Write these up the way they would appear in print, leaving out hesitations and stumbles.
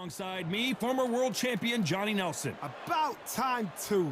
Alongside me, former world champion Johnny Nelson. About time too.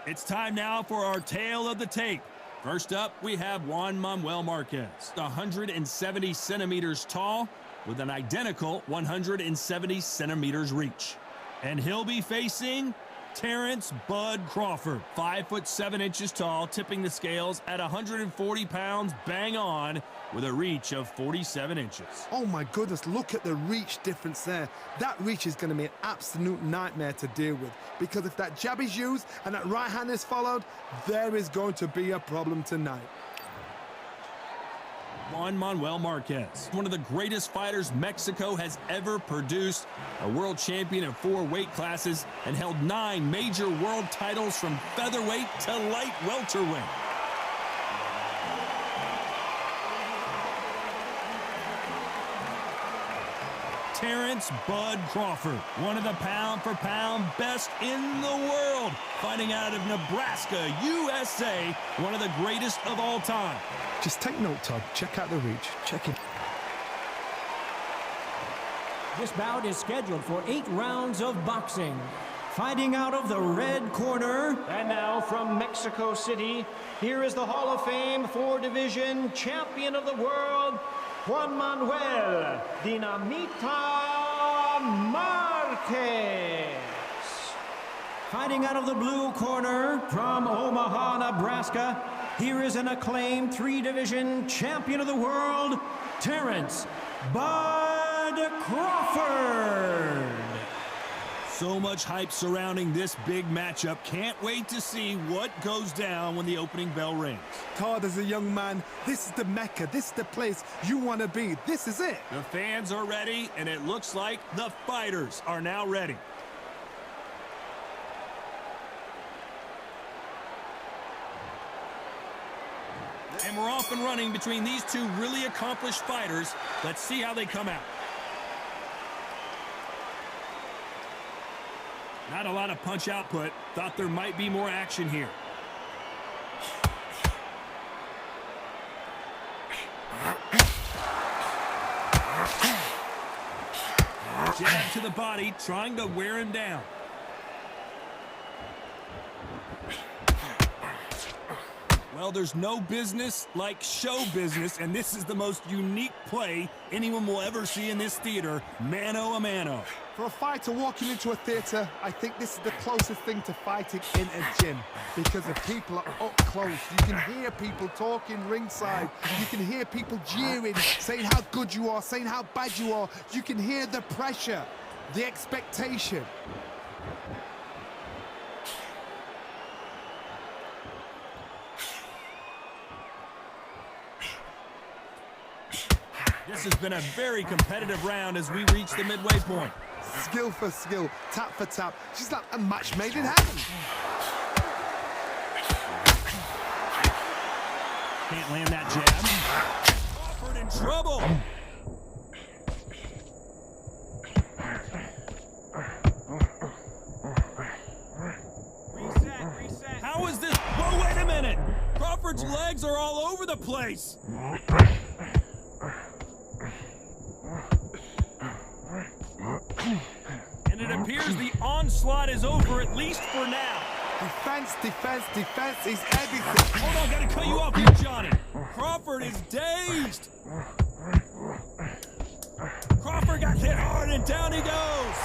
It's time now for our tale of the tape. First up, we have Juan Manuel Marquez, 170 centimeters tall with an identical 170 centimeters reach. And he'll be facing Terrence Bud Crawford, 5'7" tall, tipping the scales at 140 pounds, bang on, with a reach of 47 inches. Oh my goodness, look at the reach difference there. That reach is going to be an absolute nightmare to deal with, because if that jab is used and that right hand is followed, there is going to be a problem tonight. Juan Manuel Marquez, one of the greatest fighters Mexico has ever produced, a world champion in 4 weight classes, and held 9 major world titles from featherweight to light welterweight. Terrence Bud Crawford, one of the pound-for-pound best in the world, fighting out of Nebraska, USA, one of the greatest of all time. Just take note, Todd. Check out the reach. Check it. This bout is scheduled for 8 rounds of boxing. Fighting out of the red corner, and now from Mexico City, here is the Hall of Fame 4-division champion of the world, Juan Manuel Dinamita Marquez. Fighting out of the blue corner from Omaha, Nebraska, here is an acclaimed 3-division champion of the world, Terrence Bud Crawford. So much hype surrounding this big matchup. Can't wait to see what goes down when the opening bell rings. Todd, as a young man, this is the Mecca. This is the place you want to be. This is it. The fans are ready, and it looks like the fighters are now ready. And we're off and running between these two really accomplished fighters. Let's see how they come out. Not a lot of punch output. Thought there might be more action here. Jab to the body, trying to wear him down. Well, there's no business like show business, and this is the most unique play anyone will ever see in this theater, mano-a-mano. For a fighter walking into a theater, I think this is the closest thing to fighting in a gym, because the people are up close. You can hear people talking ringside. You can hear people jeering, saying how good you are, saying how bad you are. You can hear the pressure, the expectation. This has been a very competitive round as we reach the midway point. Skill for skill, tap for tap. She's like a match made in heaven. Can't land that jab. Crawford in trouble. Reset. How is this? Whoa, wait a minute. Crawford's legs are all over the place. And it appears the onslaught is over, at least for now. Defense, defense, defense is everything. Hold on, gotta cut you off here, Johnny. Crawford is dazed. Crawford got hit hard and down he goes.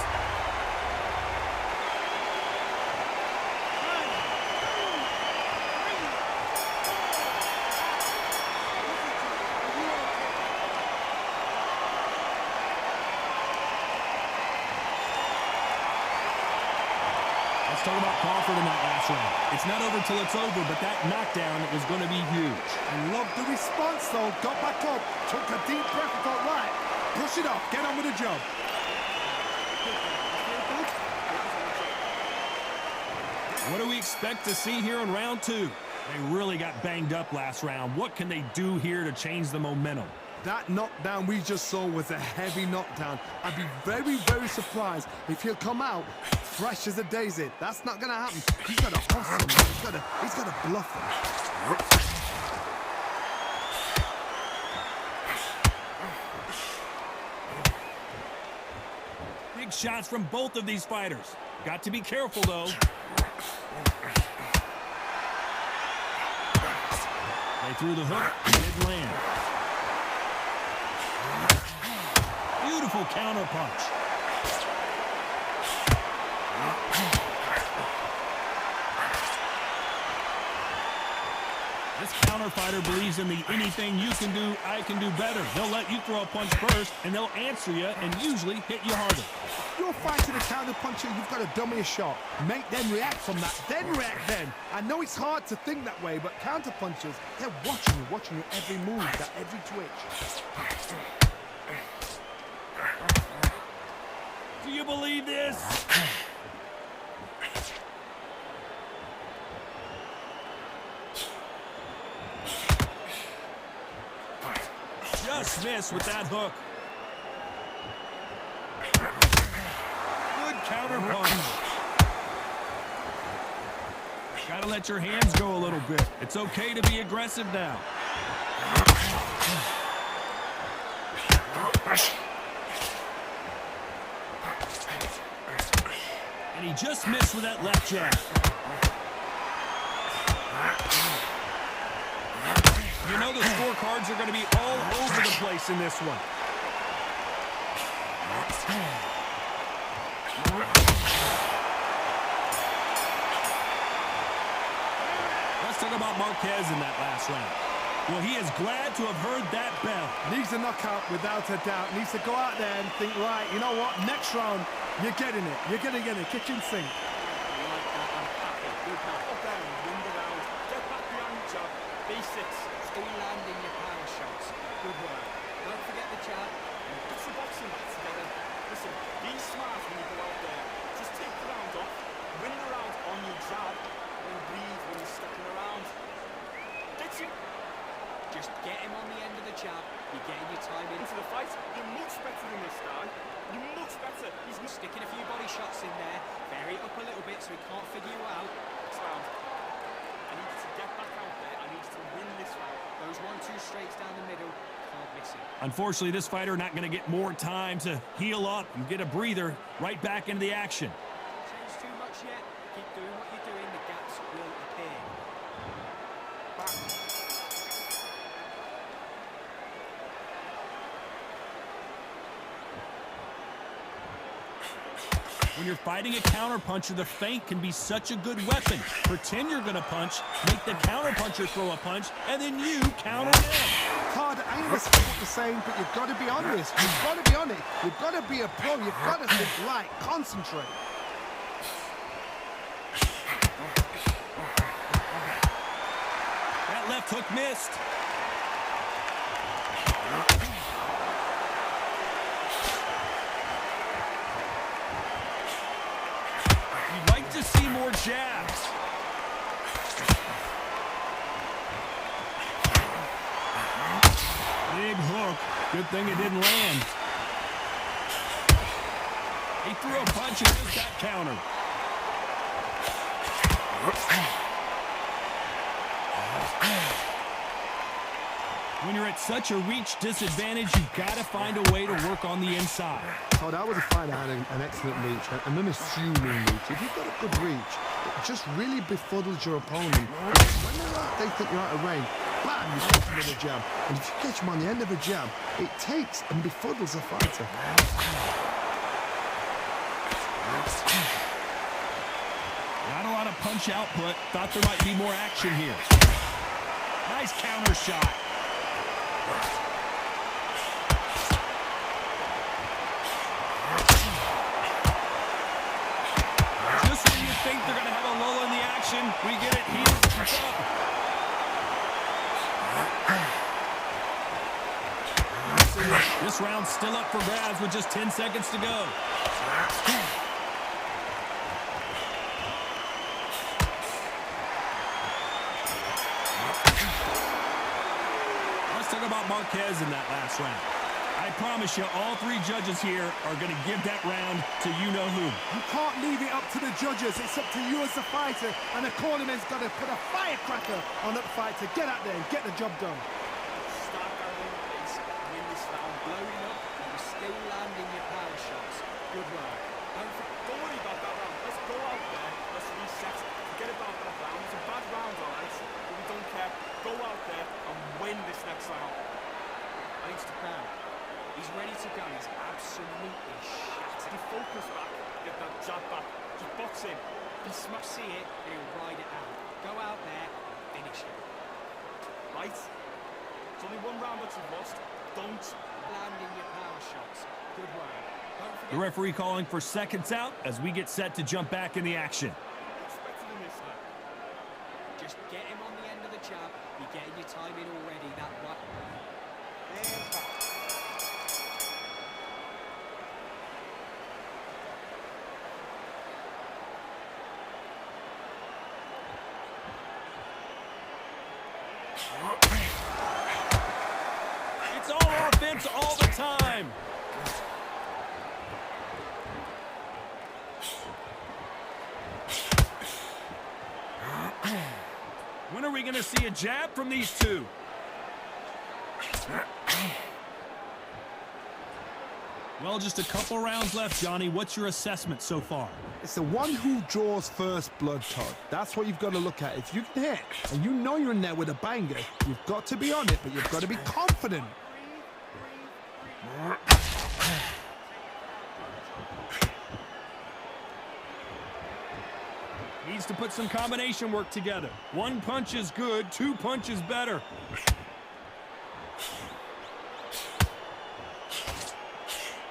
Let's talk about Crawford in that last round. It's not over till it's over, but that knockdown was going to be huge. I love the response, though. Got back up, took a deep breath and thought, right, brush it off, get on with the job. What do we expect to see here in round 2? They really got banged up last round. What can they do here to change the momentum? That knockdown we just saw was a heavy knockdown. I'd be very, very surprised if he'll come out fresh as a daisy. That's not going to happen. He's got to hustle, man. He's got to bluff him. shots from both of these fighters. Got to be careful, though. They threw the hook, and it didn't land. Beautiful counter punch. This counter fighter believes in the anything you can do, I can do better. They'll let you throw a punch first, and they'll answer you and usually hit you harder. If you're fighting a counter puncher, you've got to dummy a shot. Make them react from that, then react then. I know it's hard to think that way, but counter punchers, they're watching you every move, that every twitch. Do you believe this? Just missed with that hook. Good counter punch. Gotta let your hands go a little bit. It's okay to be aggressive now. And he just missed with that left jab. You know the scorecards are going to be all over the place in this one. Let's talk about Marquez in that last round. Well, he is glad to have heard that bell. Needs a knockout without a doubt. Needs to go out there and think, right, you know what, next round, you're getting it. You're going to get it. Kitchen sink. Basics, still landing your power shots. Good work. Don't forget the jab. And put the boxing back together. Listen, be smart when you go out there. Just take the round off, win the round on your jab, and breathe when you're stepping around. That's it. Just get him on the end of the jab. You're getting your time into the fight. You're much better than this guy. You're much better. He's sticking a few body shots in there. Vary it up a little bit so he can't figure you out. Next round. I need to get back out there. I need to win this round. Those 1-2 straights down the middle, can't miss it. Unfortunately, this fighter not going to get more time to heal up and get a breather right back into the action. Change too much yet. Keep doing what you're doing. The gaps will appear. Back. When you're fighting a counterpuncher, the feint can be such a good weapon. Pretend you're going to punch, make the counterpuncher throw a punch, and then you counter them. Carter, I understand what you're saying, but you've got to be honest. You've got to be on it. You've got to be a pro. You've got to think light. Concentrate. That left hook missed. You'd like to see more jabs. Big hook. Good thing it didn't land. He threw a punch and just got countered. When you're at such a reach disadvantage, you've got to find a way to work on the inside. Oh, that was a fight that had an excellent reach, an unassuming reach. If you've got a good reach, it just really befuddles your opponent. When they think you're out of range, bam, you catch them with a jab. And if you catch them on the end of a jab, it takes and befuddles a fighter. Not a lot of punch output. Thought there might be more action here. Nice counter shot. Just when you think they're going to have a lull in the action, we get it heated up. This round's still up for grabs with just 10 seconds to go. Let's talk about Marquez in that last round. I promise you, all three judges here are going to give that round to you-know-who. You can't leave it up to the judges. It's up to you as the fighter, and the cornerman's got to put a firecracker on that fighter. Get out there and get the job done. Start going pace, win this round, blowing up, and you're still landing your power shots. Good work. focus back, get that jab back, just box him. He smash see it, he'll ride it out. Go out there, finish it. Right? It's only one round that you've lost. Don't Land in your power shots. Good work. Don't forget The referee calling for seconds out as we get set to jump back in the action. expect it in this now. just get him on the end of the jab. You're getting your time in already. That right. And back. It's all offense all the time. When are we going to see a jab from these two? Well, just a couple rounds left, Johnny. What's your assessment so far? It's the one who draws first blood, Todd. That's what you've got to look at. If you can hit, and you know you're in there with a banger, you've got to be on it, but you've got to be confident. Needs to put some combination work together. One punch is good, two punches better.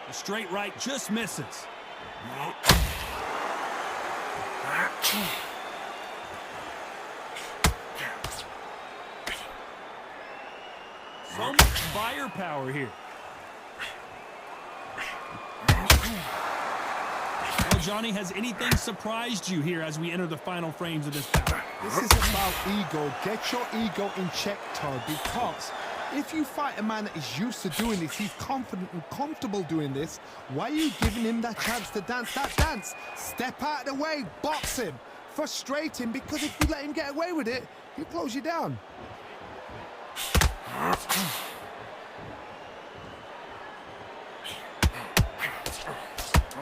The straight right just misses. So much firepower here. Well, Johnny, has anything surprised you here as we enter the final frames of this bout? This is about ego. Get your ego in check, Todd, because if you fight a man that is used to doing this, he's confident and comfortable doing this, why are you giving him that chance to dance that dance? Step out of the way, box him, frustrate him, because if you let him get away with it, he'll close you down.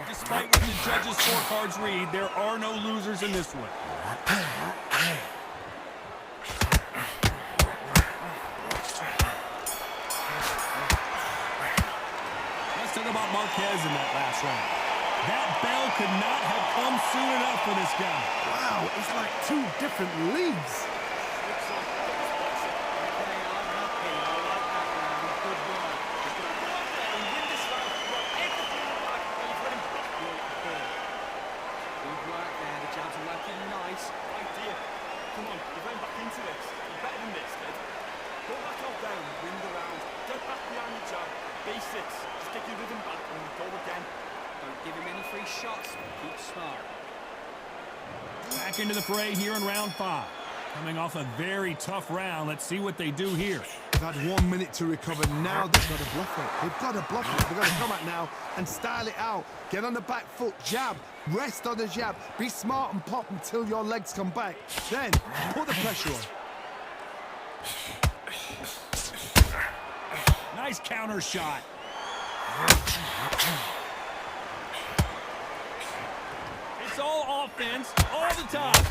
Despite what the judges' scorecards read, there are no losers in this one. Let's talk about Marquez in that last round. That bell could not have come soon enough for this guy. Wow, it's like two different leagues. It's on. Boxing. Okay, I'm happy. I like that round. Good work. He's going to go out there and win this round. You've got everything in the bag, and you've got him back. Good work there. The jabs are working nice. Idea. Come on, you're going back into this. You're better than this, kid. Don't back out down, win the round. Get back behind the jab. Basics. Just get your rhythm back and go again. Don't give him any free shots. Keep smart. Back into the fray here in round 5. Coming off a very tough round. Let's see what they do here. They've had 1 minute to recover. Now they've got to bluff it. They've got to bluff it. They've got to come out now and style it out. Get on the back foot, jab, rest on the jab. Be smart and pop until your legs come back. Then put the pressure on. Nice counter shot. It's all offense all the time.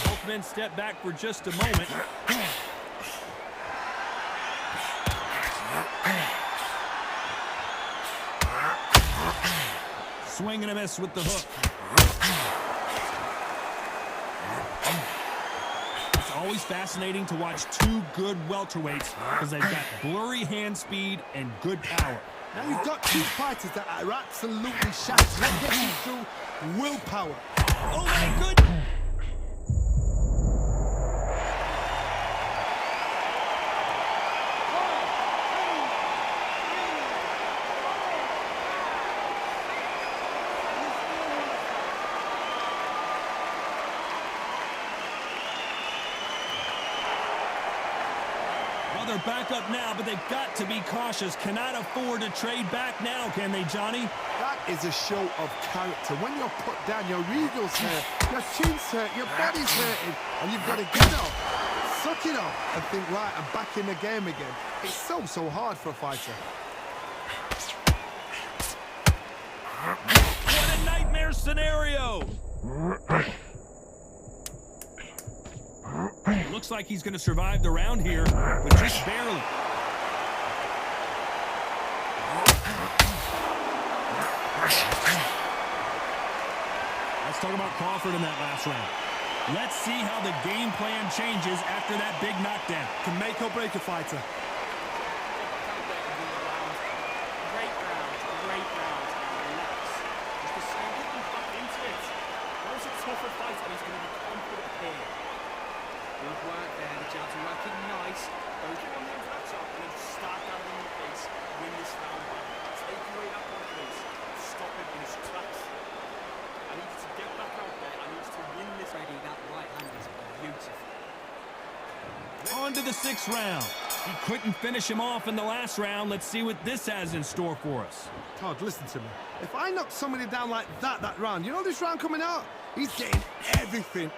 Both men step back for just a moment. Swing and a miss with the hook. It's always fascinating to watch two good welterweights because they've got blurry hand speed and good power. Now you've got two fighters that are absolutely shattered. What gets you through? Willpower. Oh my goodness! They're back up now, but they've got to be cautious. Cannot afford to trade back now, can they, Johnny? That is a show of character. When you're put down, your ego's hurt, your chin's hurt, your body's hurting, and you've got to get up, suck it up, and think, right, I'm back in the game again. It's so hard for a fighter. What a nightmare scenario! Looks like he's going to survive the round here, but just barely. Let's talk about Crawford in that last round. Let's see how the game plan changes after that big knockdown. Can make or break a fighter. Great round. Relax. Just the same, get them back into it. That was a tougher fight and he's going to be confident here. Good work there, the jabs are working nice. Don't get on the end of that top and then just start down in the face. Win this round back. Take away that confidence. Stop him in his tracks. I need to get back out there. I need to win this. Ready, that right hand is beautiful. On to the 6th round. He couldn't finish him off in the last round. Let's see what this has in store for us. Todd, listen to me. If I knock somebody down like that round, you know this round coming out? He's getting everything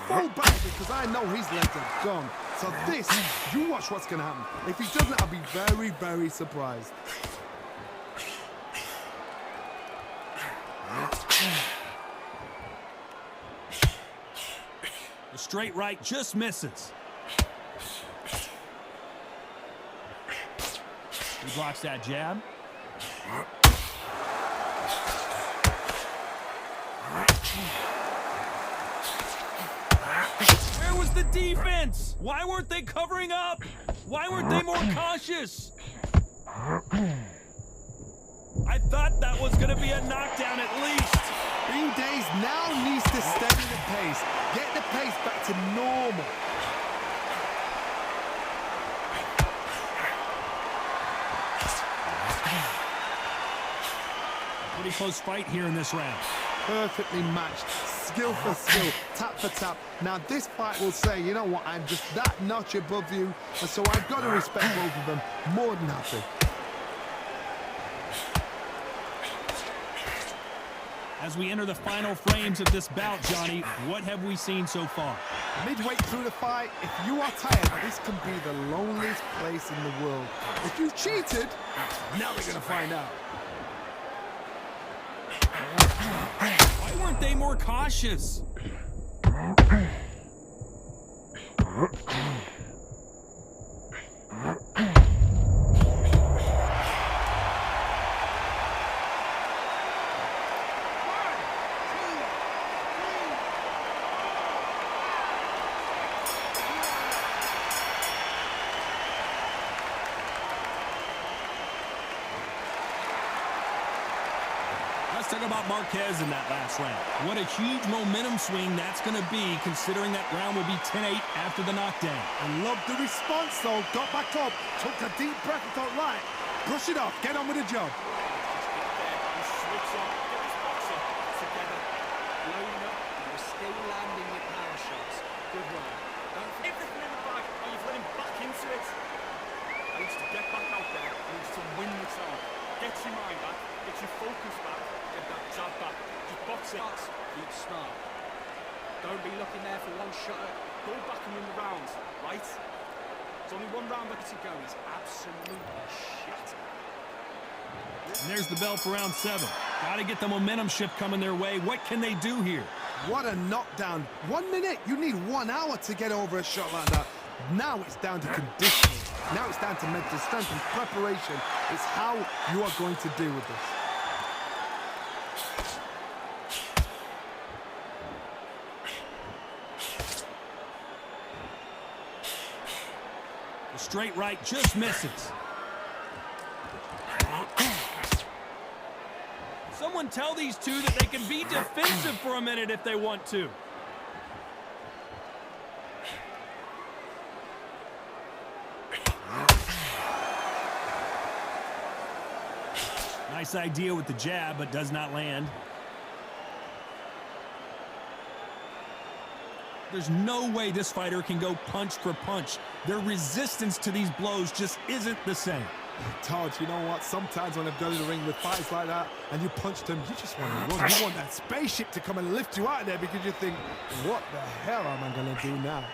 full back because I know his legs are gone. So this, you watch what's going to happen. If he doesn't, I'll be very, very surprised. The straight right just misses. He blocks that jab. Where was the defense? Why weren't they covering up? Why weren't they more cautious? I thought that was going to be a knockdown at least. Bean Days now needs to steady the pace. Get the pace back to normal. Pretty close fight here in this round. Perfectly matched, skill for skill, tap for tap. Now this fight will say, you know what, I'm just that notch above you, and so I've got to respect both of them more than happy. As we enter the final frames of this bout, Johnny, what have we seen so far? Midway through the fight, if you are tired, this can be the loneliest place in the world. If you cheated, now we're going to find out. Why weren't they more cautious? Let's talk about Marquez in that last round. What a huge momentum swing that's going to be, considering that round will be 10-8 after the knockdown. I love the response, though. Got back up, took a deep breath and thought, right, brush it off, get on with the job. Switch on, get his boxing together. Loading up, you're still landing your power shots. Good work. Don't forget Everything in the bag, oh, you've let him back into it. I need to get back out there. I need to win this round. Get your mind back, get your focus back, get that jab back. Just box it. keep smart. Don't be looking there for one shot. Go back and win the round, right? There's only one round left to go. He's absolutely shit. And there's the bell for round 7. Got to get the momentum shift coming their way. What can they do here? What a knockdown. 1 minute, you need 1 hour to get over a shot like that. Now it's down to conditioning. Now it's down to mental strength and preparation. It's how you are going to deal with this. The straight right just misses. Someone tell these two that they can be defensive for a minute if they want to. Nice idea with the jab, but does not land. There's no way this fighter can go punch for punch. Their resistance to these blows just isn't the same. Todd, you know what? Sometimes when I've gone in the ring with fights like that and you punch them, you just want to run. You want that spaceship to come and lift you out of there because you think, what the hell am I going to do now?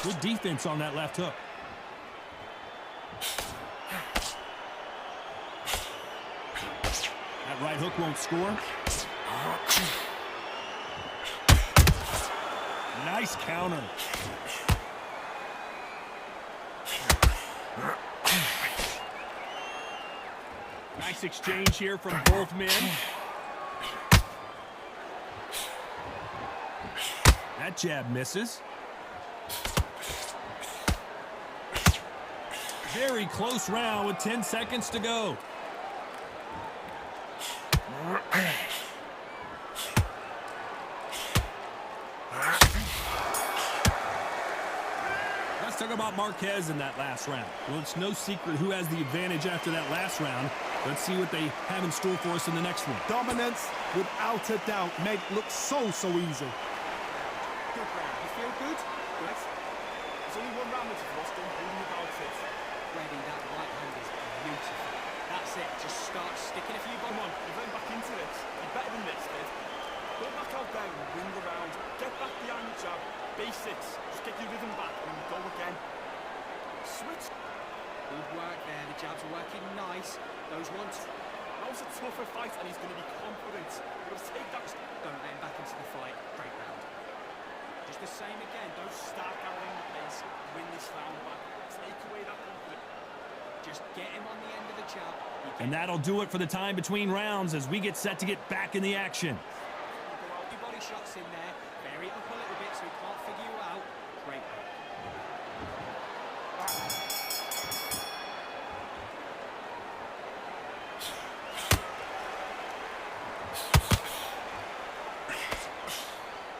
Good defense on that left hook. That right hook won't score. Nice counter. Nice exchange here from both men. That jab misses. Very close round with 10 seconds to go. Let's talk about Marquez in that last round. Well, it's no secret who has the advantage after that last round. Let's see what they have in store for us in the next one. Dominance, without a doubt, made look so easy. Good round. You feel good? Good. There's only one round that's lost. Don't worry about it. Ready, that right hand is beautiful. That's it. Just start sticking a few Come on, you're going back into this. You're better than this, kid. Go back out there and win the round. Get back behind the jab. Basics. Just get your rhythm back and go again. Switch. Good work there. The jab's working nice. Those ones. That was a tougher fight and he's going to be confident. You've got to take that. Don't let him back into the fight. Great round. Just the same again. Don't start carrying the pace. Win this round back. Take away that confidence. Just get him on the end of the jab. And that'll do it for the time between rounds as we get set to get back in the action. Go out your body shots in there. Vary it up a little bit so he can't figure you out. Great round.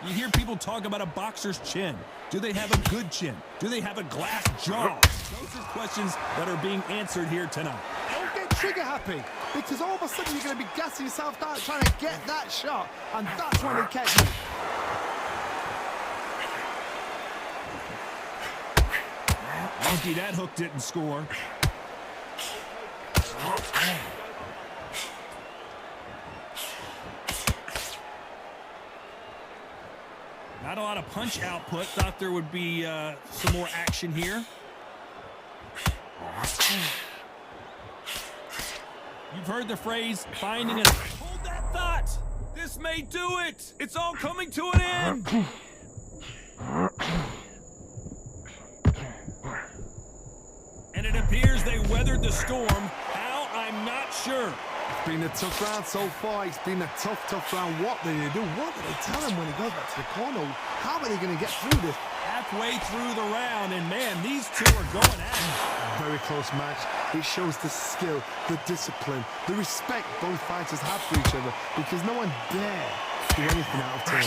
You hear people talk about a boxer's chin. Do they have a good chin? Do they have a glass jaw? Those are questions that are being answered here tonight. Don't get trigger happy, because all of a sudden you're going to be gassing yourself down trying to get that shot, and that's when it catches you. Monkey, that hook didn't score. Not a lot of punch output. Thought there would be some more action here. You've heard the phrase, finding a... Hold that thought! This may do it! It's all coming to an end! And it appears they weathered the storm. How? I'm not sure. It's been a tough round so far. It's been a tough round. What did they do? What did they tell him when he goes back to the corner? How are they going to get through this? Halfway through the round, and man, these two are going at it. Very close match. It shows the skill, the discipline, the respect both fighters have for each other, because no one dare do anything out of turn.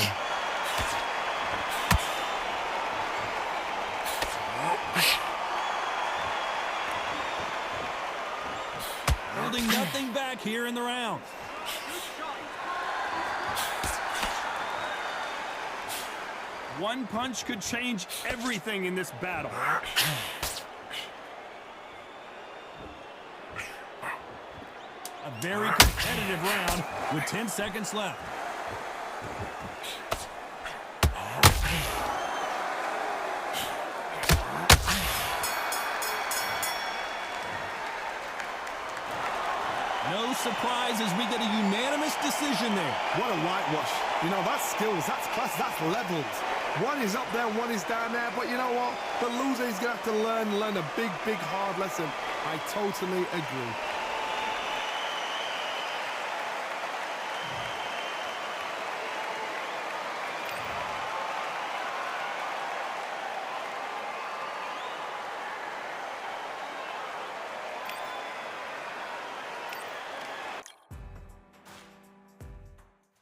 Holding nothing back here in the round. One punch could change everything in this battle. A very competitive round with 10 seconds left. No surprise as we get a unanimous decision there. What a whitewash. You know, that's skills, that's class, that's levels. One is up there, one is down there, but you know what? The loser is going to have to learn a big hard lesson. I totally agree.